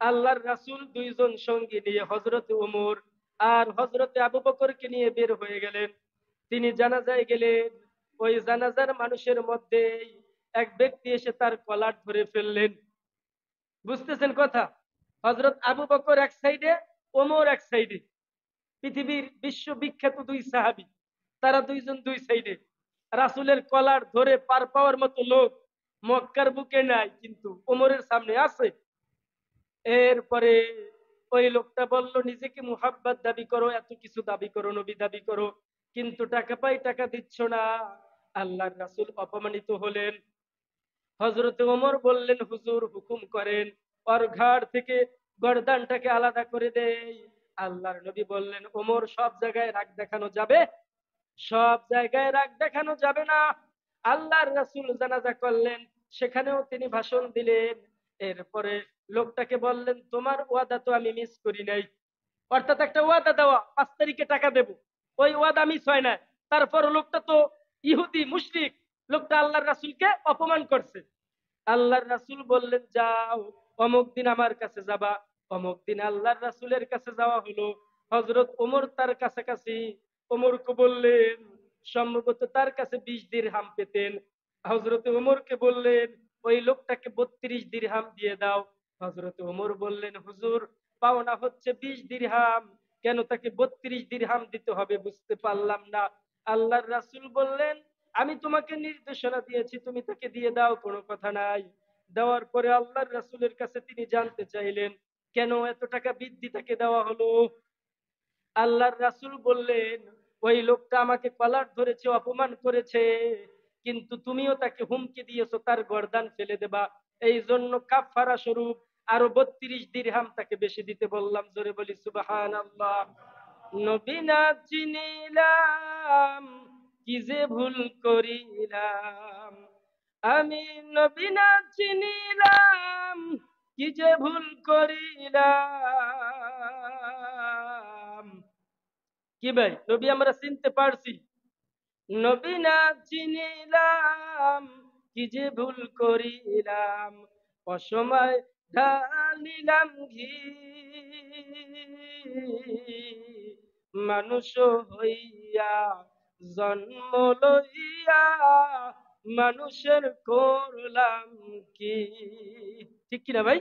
আল্লাহর রাসূল দুইজন সঙ্গী নিয়ে হযরতে ওমর আর হযরতে আবু বকরকে নিয়ে বের হয়ে গেলেন। তিনি জানাজায় গেলেন। ওই জানাজার মানুষের মধ্যে এক ব্যক্তি এসে তার কলার ধরে ফেললেন। বুঝতেছেন কথা? হযরত আবু বকর এক সাইডে, ওমর এক সাইডে। পৃথিবীর বিশ্ববিখ্যাত দুই সাহাবী, তারা দুইজন দুই সাইডে। রাসূলের কলার ধরে পার পাওয়ার মতো লোক মক্কার বুকে নাই, কিন্তু ওমরের সামনে আছে। এরপরে ওই লোকটা বলল, নিজেকে মুহাব্বত দাবি করো, এত কিছু দাবি করো, নবী দাবি করো, কিন্তু টাকা পাই টাকা দিচ্ছ না। আল্লাহর রাসূল অপমানিত হলেন। হযরতে ওমর বললেন, হুজুর হুকুম করেন, ওর ঘাড় থেকে গর্দানটাকে আলাদা করে দেই। আল্লাহর নবী বললেন, ওমর সব জায়গায় রাগ দেখানো যাবে? সব জায়গায় রাগ দেখানো যাবে না। আল্লাহর রাসূল জানাজা করলেন, সেখানেও তিনি ভাষণ দিলেন। এরপরে লোকটাকে বললেন, তোমার ওয়াদা তো আমি মিস করি নাই। অর্থাৎ একটা ওয়াদা দেওয়া, 5 তারিখে টাকা দেব, ওই ওয়াদা মিস হয় না। তারপর লোকটা তো ইহুদি মুশরিক, লোকটা আল্লাহর রাসূলকে অপমান করছে। আল্লাহর রাসূল বললেন, যাও অমুক দিন আমার কাছে যাবা। অমুক দিন আল্লাহর রাসূলের কাছে যাওয়া হলো। হযরত ওমর তার কাছাকাছি। ওমরকে বললেন, সম্ভবত তার কাছে 20 দিরহাম পেতেন। হযরত ওমরকে বললেন, ওই লোকটাকে 32 দিরহাম দিয়ে দাও। হযরত ওমর বললেন, হুজুর পাওনা হচ্ছে 20 দিরহাম, কেন তাকে 32 দিরহাম দিতে হবে বুঝতে পারলাম না। আল্লাহর রাসূল বললেন, আমি তোমাকে নির্দেশনা দিয়েছি, তুমি তাকে দিয়ে দাও, কোনো কথা নাই। দেওয়ার পরে আল্লাহর রাসূলের কাছে তিনি জানতে চাইলেন, কেন এত টাকা বৃদ্ধি তাকে দেওয়া হলো? আল্লাহর রাসূল বললেন, ওই লোকটা আমাকে কলার ধরেছে, অপমান করেছে, কিন্তু তুমিও তাকে হুমকি দিয়েছো তার গর্দান ফেলে দেবা, এই জন্য কাফারা স্বরূপ আরো 32 দিরহাম তাকে বেশি দিতে বললাম। জোরে বলি সুবহানাল্লাহ। নবী না চিনিলাম, কি যে ভুল করিলাম। আমি নবী না চিনিলাম, কি যে ভুল করিলাম। কি ভাই, নবী আমরা চিনতে পারছি? নবী না চিনিলাম, কি যে ভুল করিলাম। অসময় ঢালিলাম ঘি, মানুষ হইয়া জন্ম লইয়া মানুষের করলাম কি। ঠিক কিনা ভাই?